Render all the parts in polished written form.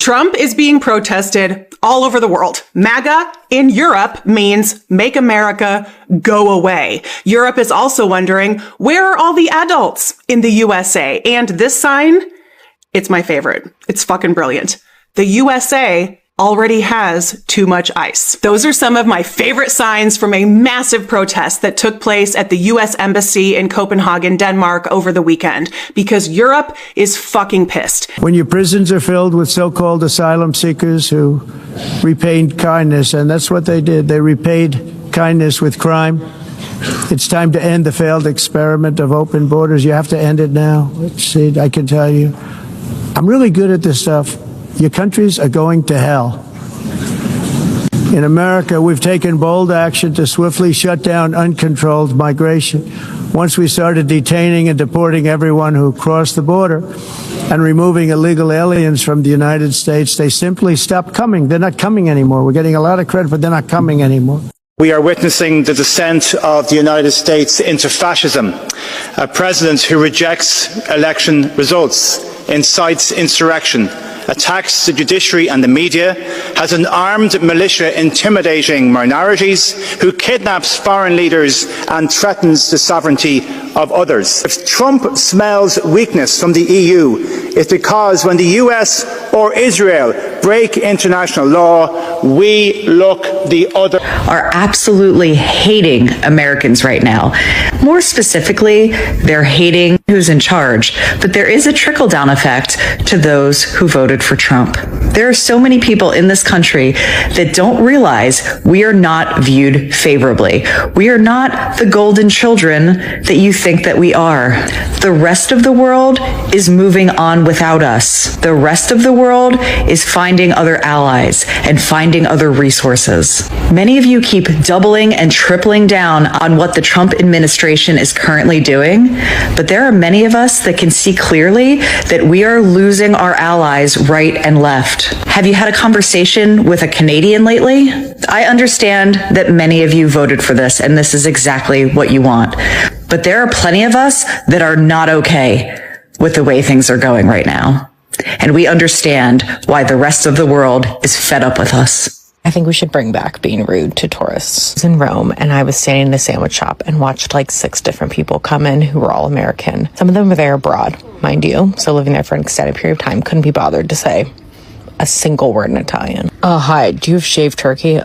Trump is being protested all over the world. MAGA in Europe means make America go away. Europe is also wondering, where are all the adults in the USA? And this sign, it's my favorite. It's fucking brilliant. The USA already has too much ice. Those are some of my favorite signs from a massive protest that took place at the US Embassy in Copenhagen, Denmark over the weekend, because Europe is fucking pissed. When your prisons are filled with so-called asylum seekers who repaid kindness, and that's what they did. They repaid kindness with crime. It's time to end the failed experiment of open borders. You have to end it now. Let's see, I can tell you. I'm really good at this stuff. Your countries are going to hell. In America, we've taken bold action to swiftly shut down uncontrolled migration. Once we started detaining and deporting everyone who crossed the border and removing illegal aliens from the United States, they simply stopped coming. They're not coming anymore. We're getting a lot of credit, but they're not coming anymore. We are witnessing the descent of the United States into fascism. A president who rejects election results, incites insurrection, attacks the judiciary and the media, has an armed militia intimidating minorities, who kidnaps foreign leaders and threatens the sovereignty of others. If Trump smells weakness from the EU, it's because when the US or Israel break international law, we look the other. Are absolutely hating Americans right now. More specifically, they're hating who's in charge, but there is a trickle-down effect to those who voted for Trump. There are so many people in this country that don't realize we are not viewed favorably. We are not the golden children that you think that we are. The rest of the world is moving on without us. The rest of the world is finding other allies and finding other resources. Many of you keep doubling and tripling down on what the Trump administration is currently doing, but there are many of us that can see clearly that we are losing our allies right and left. Have you had a conversation with a Canadian lately? I understand that many of you voted for this, and this is exactly what you want. But there are plenty of us that are not okay with the way things are going right now. And we understand why the rest of the world is fed up with us. I think we should bring back being rude to tourists. I was in Rome and I was standing in a sandwich shop and watched like 6 different people come in who were all American. Some of them were there abroad, mind you, so living there for an extended period of time, couldn't be bothered to say a single word in Italian. Oh, hi, do you have shaved turkey?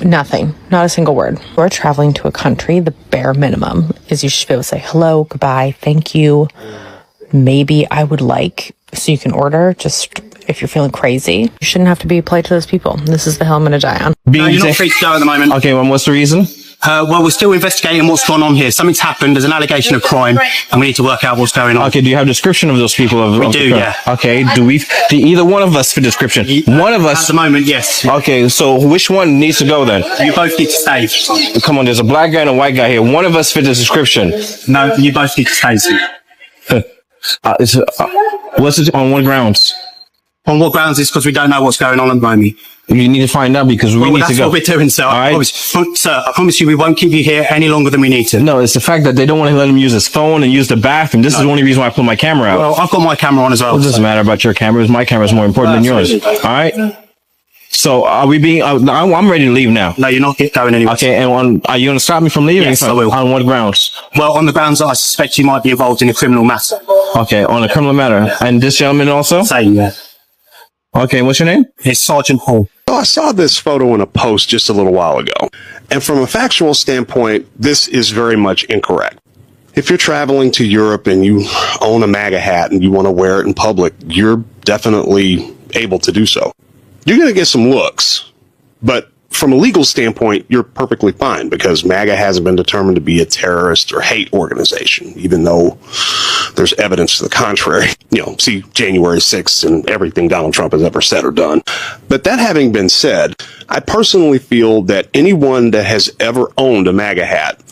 Nothing, not a single word. We're traveling to a country, the bare minimum is you should be able to say hello, goodbye, thank you, maybe I would like, so you can order, just if you're feeling crazy. You shouldn't have to be polite to those people. This is the hill I'm gonna die on. No, you're not free to go at the moment. Okay, well, what's the reason? Well, we're still investigating what's gone on here. Something's happened. There's an allegation of crime, and we need to work out what's going on. Okay, do you have a description of those people? We do, yeah. Okay, do either one of us fit description? One of us? At the moment, yes. Okay, so which one needs to go then? You both need to stay. Come on, there's a black guy and a white guy here. One of us fit the description. No, you both need to stay. What's it on what grounds? On what grounds? It's because we don't know what's going on at the moment. You need to find out because we need to go. That's what we're doing, sir. Sir, I promise you we won't keep you here any longer than we need to. No, it's the fact that they don't want to let him use his phone and use the bathroom. This is the only reason why I put my camera out. Well, I've got my camera on as well. It doesn't matter about your camera. My camera is more important than yours. All right? So are we being... I'm ready to leave now. No, you're not going anywhere. Okay, and are you going to stop me from leaving? Yes, I will. On what grounds? Well, on the grounds that I suspect you might be involved in a criminal matter. Okay, on a criminal matter. And this gentleman also? Same, yeah. Okay, what's your name? It's Sergeant Hall. I saw this photo in a post just a little while ago, and from a factual standpoint, this is very much incorrect. If you're traveling to Europe and you own a MAGA hat and you want to wear it in public, you're definitely able to do so. You're going to get some looks, but from a legal standpoint, you're perfectly fine because MAGA hasn't been determined to be a terrorist or hate organization, even though there's evidence to the contrary. You know, see January 6th and everything Donald Trump has ever said or done. But that having been said, I personally feel that anyone that has ever owned a MAGA hat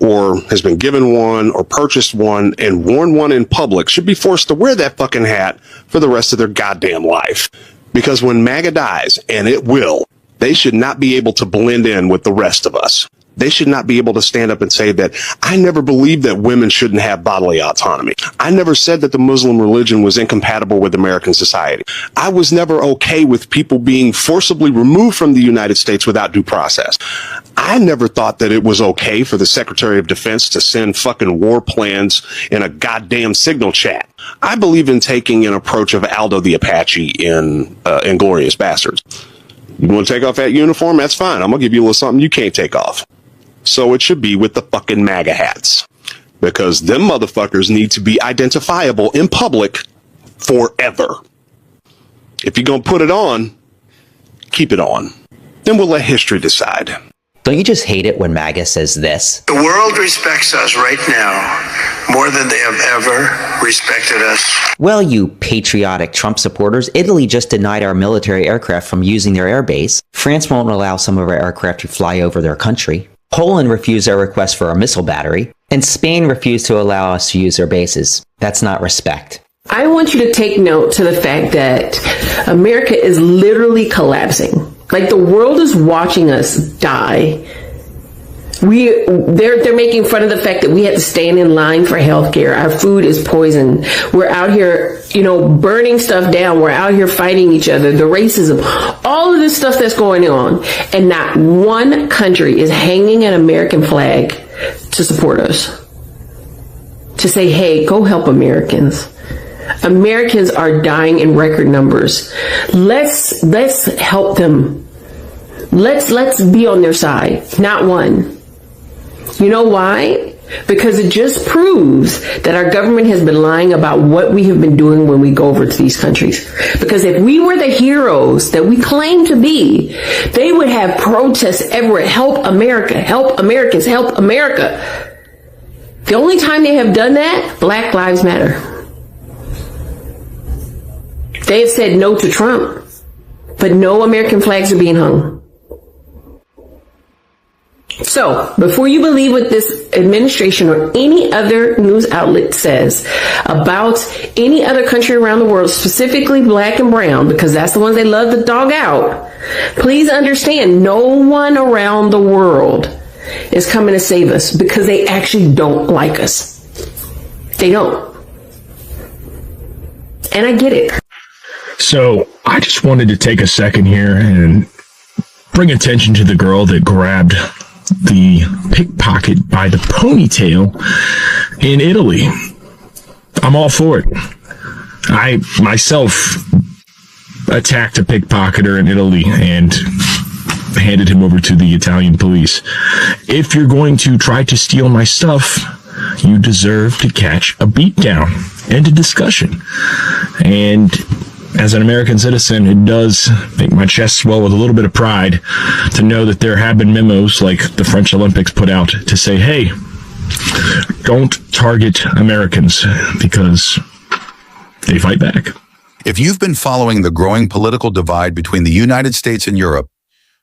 or has been given one or purchased one and worn one in public should be forced to wear that fucking hat for the rest of their goddamn life. Because when MAGA dies, and it will, they should not be able to blend in with the rest of us. They should not be able to stand up and say that I never believed that women shouldn't have bodily autonomy. I never said that the Muslim religion was incompatible with American society. I was never okay with people being forcibly removed from the United States without due process. I never thought that it was okay for the Secretary of Defense to send fucking war plans in a goddamn signal chat. I believe in taking an approach of Aldo the Apache in Inglourious Bastards. You want to take off that uniform? That's fine. I'm going to give you a little something you can't take off. So it should be with the fucking MAGA hats. Because them motherfuckers need to be identifiable in public forever. If you're going to put it on, keep it on. Then we'll let history decide. Don't you just hate it when MAGA says this? The world respects us right now more than they have ever respected us. Well, you patriotic Trump supporters, Italy just denied our military aircraft from using their airbase. France won't allow some of our aircraft to fly over their country. Poland refused our request for a missile battery. And Spain refused to allow us to use their bases. That's not respect. I want you to take note to the fact that America is literally collapsing. Like, the world is watching us die. They're making fun of the fact that we had to stand in line for healthcare. Our food is poisoned. We're out here, burning stuff down. We're out here fighting each other. The racism, all of this stuff that's going on. And not one country is hanging an American flag to support us. To say, hey, go help Americans. Americans are dying in record numbers. Let's help them. Let's be on their side. Not one. You know why? Because it just proves that our government has been lying about what we have been doing when we go over to these countries. Because if we were the heroes that we claim to be, they would have protests everywhere. Help America, help Americans, help America. The only time they have done that, Black Lives Matter. They have said no to Trump, but no American flags are being hung. So, before you believe what this administration or any other news outlet says about any other country around the world, specifically black and brown, because that's the ones they love to dog out, please understand, no one around the world is coming to save us because they actually don't like us. They don't. And I get it. So, I just wanted to take a second here and bring attention to the girl that grabbed the pickpocket by the ponytail in Italy. I'm all for it. I myself attacked a pickpocketer in Italy and handed him over to the Italian police. If you're going to try to steal my stuff, you deserve to catch a beatdown. End of discussion. And as an American citizen, it does make my chest swell with a little bit of pride to know that there have been memos like the French Olympics put out to say, hey, don't target Americans because they fight back. If you've been following the growing political divide between the United States and Europe,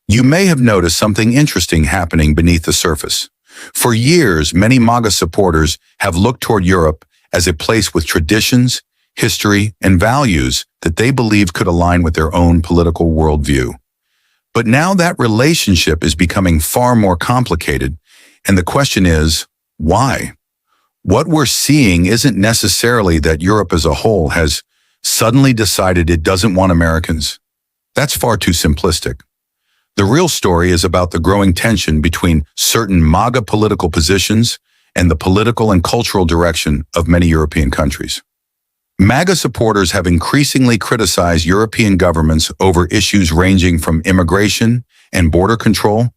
you may have noticed something interesting happening beneath the surface. For years, many MAGA supporters have looked toward Europe as a place with traditions, history, and values that they believe could align with their own political worldview. But now that relationship is becoming far more complicated, and the question is, why? What we're seeing isn't necessarily that Europe as a whole has suddenly decided it doesn't want Americans. That's far too simplistic. The real story is about the growing tension between certain MAGA political positions and the political and cultural direction of many European countries. MAGA supporters have increasingly criticized European governments over issues ranging from immigration and border control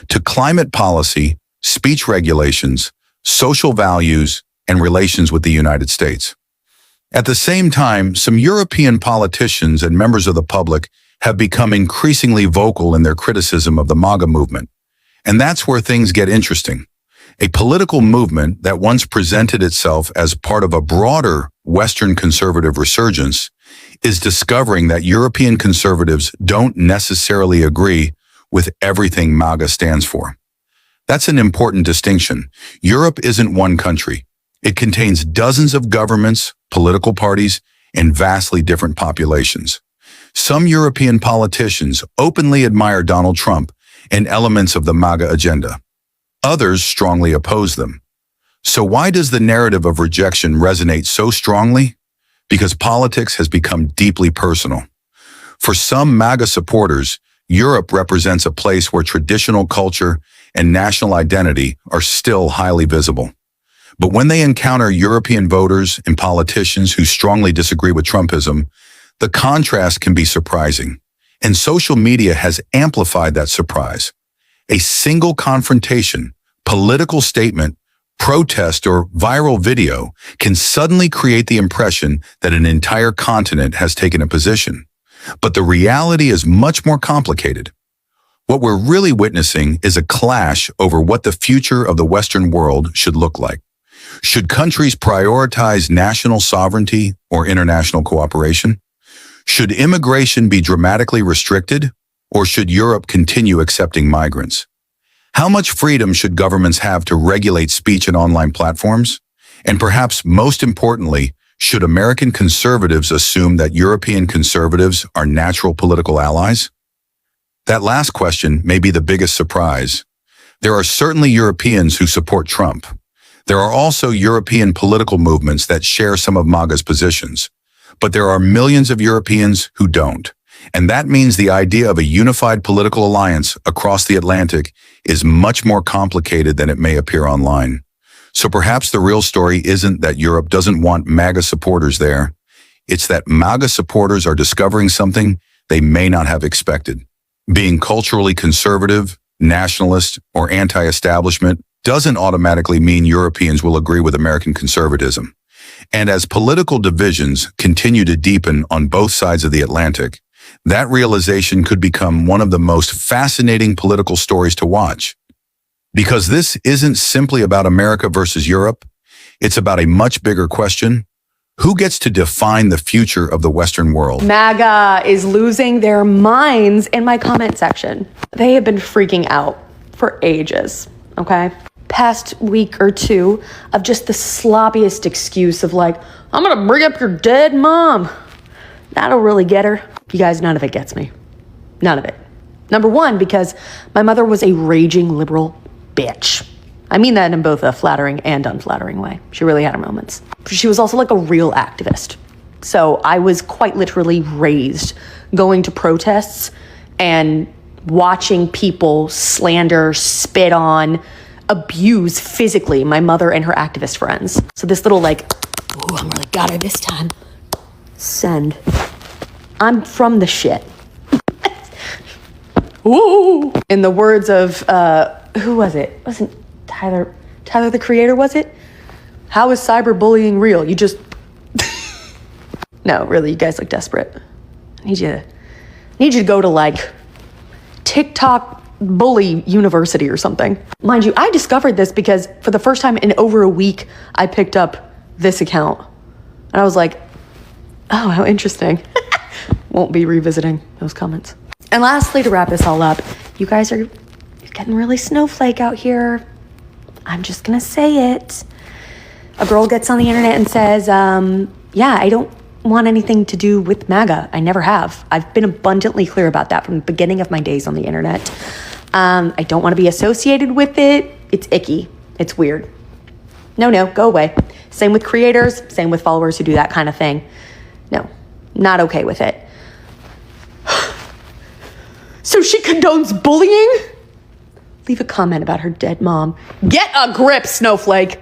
to climate policy, speech regulations, social values, and relations with the United States. At the same time, some European politicians and members of the public have become increasingly vocal in their criticism of the MAGA movement. And that's where things get interesting. A political movement that once presented itself as part of a broader Western conservative resurgence is discovering that European conservatives don't necessarily agree with everything MAGA stands for. That's an important distinction. Europe isn't one country. It contains dozens of governments, political parties, and vastly different populations. Some European politicians openly admire Donald Trump and elements of the MAGA agenda. Others strongly oppose them. So why does the narrative of rejection resonate so strongly? Because politics has become deeply personal. For some MAGA supporters, Europe represents a place where traditional culture and national identity are still highly visible. But when they encounter European voters and politicians who strongly disagree with Trumpism, the contrast can be surprising. And social media has amplified that surprise. A single confrontation, political statement, protest, or viral video can suddenly create the impression that an entire continent has taken a position. But the reality is much more complicated. What we're really witnessing is a clash over what the future of the Western world should look like. Should countries prioritize national sovereignty or international cooperation? Should immigration be dramatically restricted, or should Europe continue accepting migrants? How much freedom should governments have to regulate speech and online platforms? And perhaps most importantly, should American conservatives assume that European conservatives are natural political allies? That last question may be the biggest surprise. There are certainly Europeans who support Trump. There are also European political movements that share some of MAGA's positions. But there are millions of Europeans who don't. And that means the idea of a unified political alliance across the Atlantic is much more complicated than it may appear online. So perhaps the real story isn't that Europe doesn't want MAGA supporters there. It's that MAGA supporters are discovering something they may not have expected. Being culturally conservative, nationalist, or anti-establishment doesn't automatically mean Europeans will agree with American conservatism. And as political divisions continue to deepen on both sides of the Atlantic, that realization could become one of the most fascinating political stories to watch. Because this isn't simply about America versus Europe, it's about a much bigger question. Who gets to define the future of the Western world? MAGA is losing their minds in my comment section. They have been freaking out for ages, okay? Past week or two of just the sloppiest excuse of like, I'm gonna bring up your dead mom. That'll really get her. You guys, none of it gets me. None of it. Number one, because my mother was a raging liberal bitch. I mean that in both a flattering and unflattering way. She really had her moments. She was also like a real activist. So I was quite literally raised going to protests and watching people slander, spit on, abuse physically my mother and her activist friends. So this little like, ooh, I'm really got her this time. Send. I'm from the shit. Ooh. In the words of, who was it? Wasn't Tyler the Creator, was it? How is cyberbullying real? You just... No, really, you guys look desperate. I need you to go to like TikTok bully university or something. Mind you, I discovered this because for the first time in over a week, I picked up this account. And I was like, oh, how interesting. Won't be revisiting those comments. And lastly, to wrap this all up, you guys you're getting really snowflake out here. I'm just gonna say it. A girl gets on the internet and says, yeah, I don't want anything to do with MAGA. I never have. I've been abundantly clear about that from the beginning of my days on the internet. I don't want to be associated with it. It's icky. It's weird. No, go away. Same with creators, same with followers who do that kind of thing. No, not okay with it. So she condones bullying? Leave a comment about her dead mom. Get a grip, snowflake.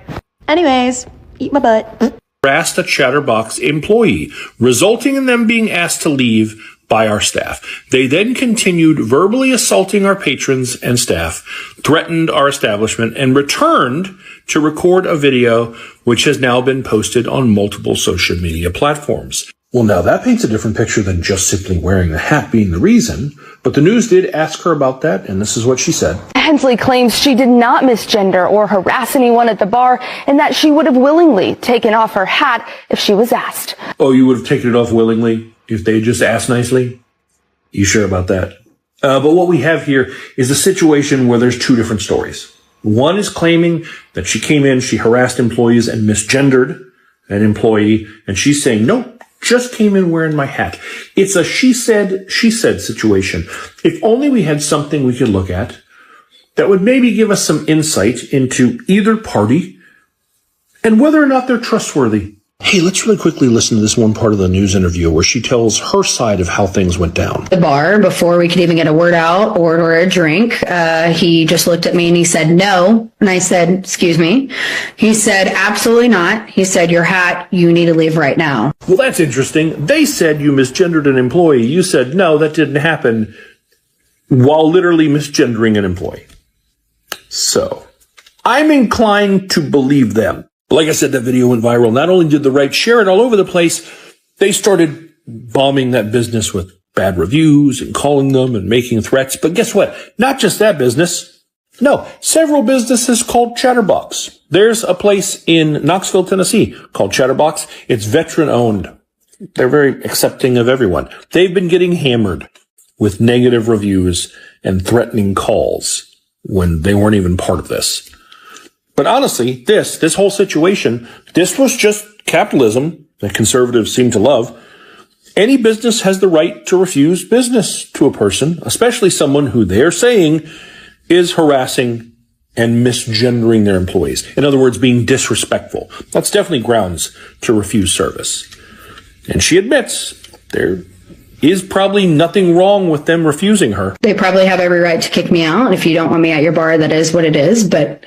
Anyways, eat my butt. Harassed a Chatterbox employee, resulting in them being asked to leave by our staff. They then continued verbally assaulting our patrons and staff, threatened our establishment, and returned to record a video which has now been posted on multiple social media platforms. Well, now that paints a different picture than just simply wearing the hat being the reason, but the news did ask her about that, and this is what she said. Hensley claims she did not misgender or harass anyone at the bar, and that she would have willingly taken off her hat if she was asked. Oh, you would have taken it off willingly if they just asked nicely? You sure about that? But what we have here is a situation where there's two different stories. One is claiming that she came in, she harassed employees and misgendered an employee, and she's saying, nope. Just came in wearing my hat. It's a she said situation. If only we had something we could look at that would maybe give us some insight into either party and whether or not they're trustworthy. Hey, let's really quickly listen to this one part of the news interview where she tells her side of how things went down. The bar, before we could even get a word out or a drink, he just looked at me and he said, no. And I said, excuse me. He said, absolutely not. He said, your hat, you need to leave right now. Well, that's interesting. They said you misgendered an employee. You said, no, that didn't happen, while literally misgendering an employee. So, I'm inclined to believe them. Like I said, that video went viral. Not only did the right share it all over the place, they started bombing that business with bad reviews and calling them and making threats. But guess what? Not just that business. No, several businesses called Chatterbox. There's a place in Knoxville, Tennessee called Chatterbox. It's veteran owned. They're very accepting of everyone. They've been getting hammered with negative reviews and threatening calls when they weren't even part of this. But honestly, this whole situation, this was just capitalism that conservatives seem to love. Any business has the right to refuse business to a person, especially someone who they're saying is harassing and misgendering their employees. In other words, being disrespectful. That's definitely grounds to refuse service. And she admits there is probably nothing wrong with them refusing her. They probably have every right to kick me out. If you don't want me at your bar, that is what it is. But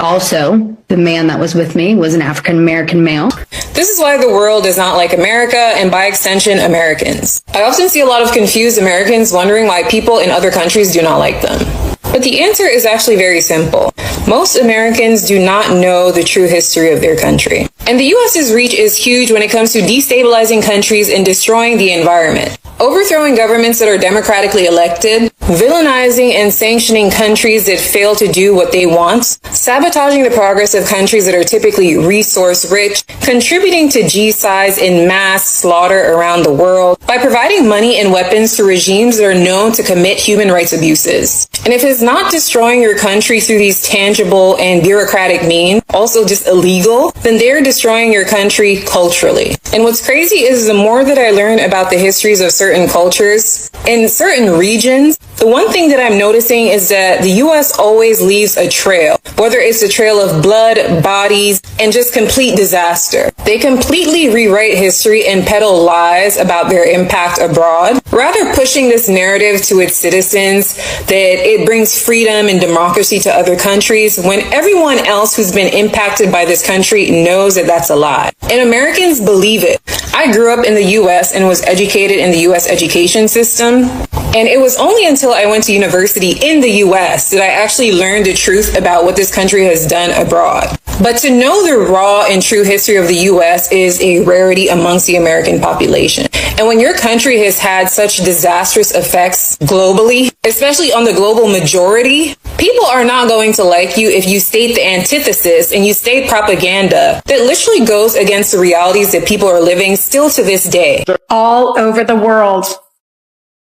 also, the man that was with me was an African-American male. This is why the world is not like America, and by extension, Americans. I often see a lot of confused Americans wondering why people in other countries do not like them. But the answer is actually very simple. Most Americans do not know the true history of their country. And the U.S.'s reach is huge when it comes to destabilizing countries and destroying the environment. Overthrowing governments that are democratically elected, villainizing and sanctioning countries that fail to do what they want, sabotaging the progress of countries that are typically resource-rich, contributing to genocides in mass slaughter around the world, by providing money and weapons to regimes that are known to commit human rights abuses. And if it's not destroying your country through these tangible and bureaucratic means, also just illegal, then they're destroying your country culturally. And what's crazy is the more that I learn about the histories of certain cultures in certain regions, the one thing that I'm noticing is that the U.S. always leaves a trail, whether it's a trail of blood, bodies, and just complete disaster. They completely rewrite history and peddle lies about their impact abroad, rather pushing this narrative to its citizens that it brings freedom and democracy to other countries when everyone else who's been impacted by this country knows that that's a lie. And Americans believe it. I grew up in the U.S. and was educated in the U.S. education system. And it was only until I went to university in the U.S. that I actually learned the truth about what this country has done abroad. But to know the raw and true history of the U.S. is a rarity amongst the American population. And when your country has had such disastrous effects globally, especially on the global majority, people are not going to like you if you state the antithesis and you state propaganda that literally goes against the realities that people are living still to this day. All over the world,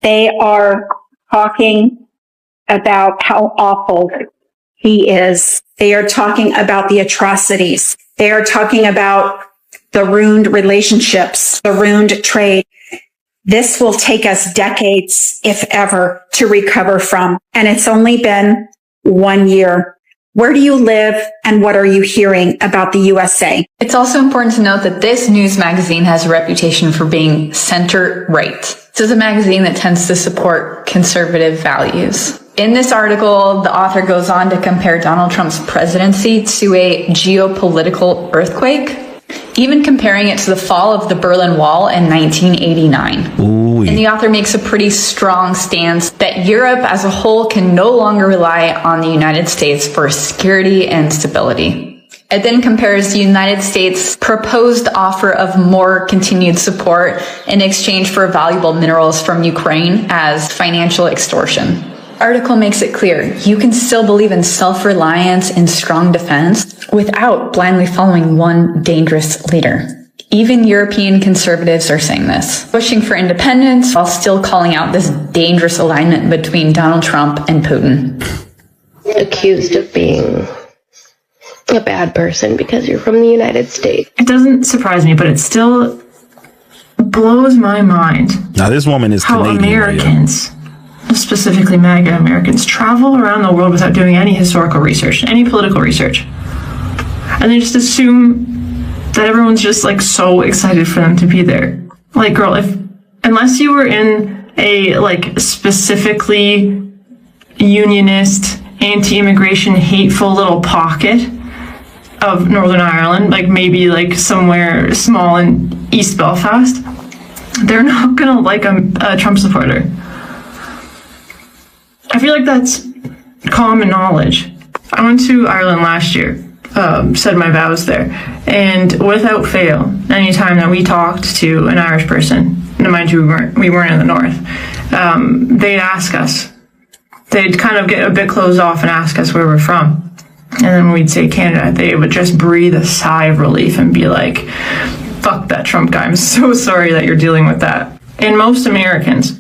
they are talking about how awful he is. They are talking about the atrocities. They are talking about the ruined relationships, the ruined trade. This will take us decades, if ever, to recover from. And it's only been 1 year. Where do you live and what are you hearing about the USA? It's also important to note that this news magazine has a reputation for being center-right. This is a magazine that tends to support conservative values. In this article, the author goes on to compare Donald Trump's presidency to a geopolitical earthquake, even comparing it to the fall of the Berlin Wall in 1989. Ooh. And the author makes a pretty strong stance that Europe as a whole can no longer rely on the United States for security and stability. It then compares the United States' proposed offer of more continued support in exchange for valuable minerals from Ukraine as financial extortion. The article makes it clear you can still believe in self-reliance and strong defense without blindly following one dangerous leader. Even European conservatives are saying this, pushing for independence while still calling out this dangerous alignment between Donald Trump and Putin. Accused of being a bad person because you're from the United States. It doesn't surprise me, but it still blows my mind. Now this woman is how Canadian, Americans specifically MAGA Americans, travel around the world without doing any historical research, any political research. And they just assume that everyone's just like so excited for them to be there. Like, girl, unless you were in a like specifically unionist, anti-immigration, hateful little pocket of Northern Ireland, like maybe like somewhere small in East Belfast, they're not gonna like a Trump supporter. I feel like that's common knowledge. I went to Ireland last year, said my vows there, and without fail, anytime that we talked to an Irish person, and mind you, we weren't in the north, they'd ask us. They'd kind of get a bit closed off and ask us where we're from. And then when we'd say Canada, they would just breathe a sigh of relief and be like, fuck that Trump guy, I'm so sorry that you're dealing with that. And most Americans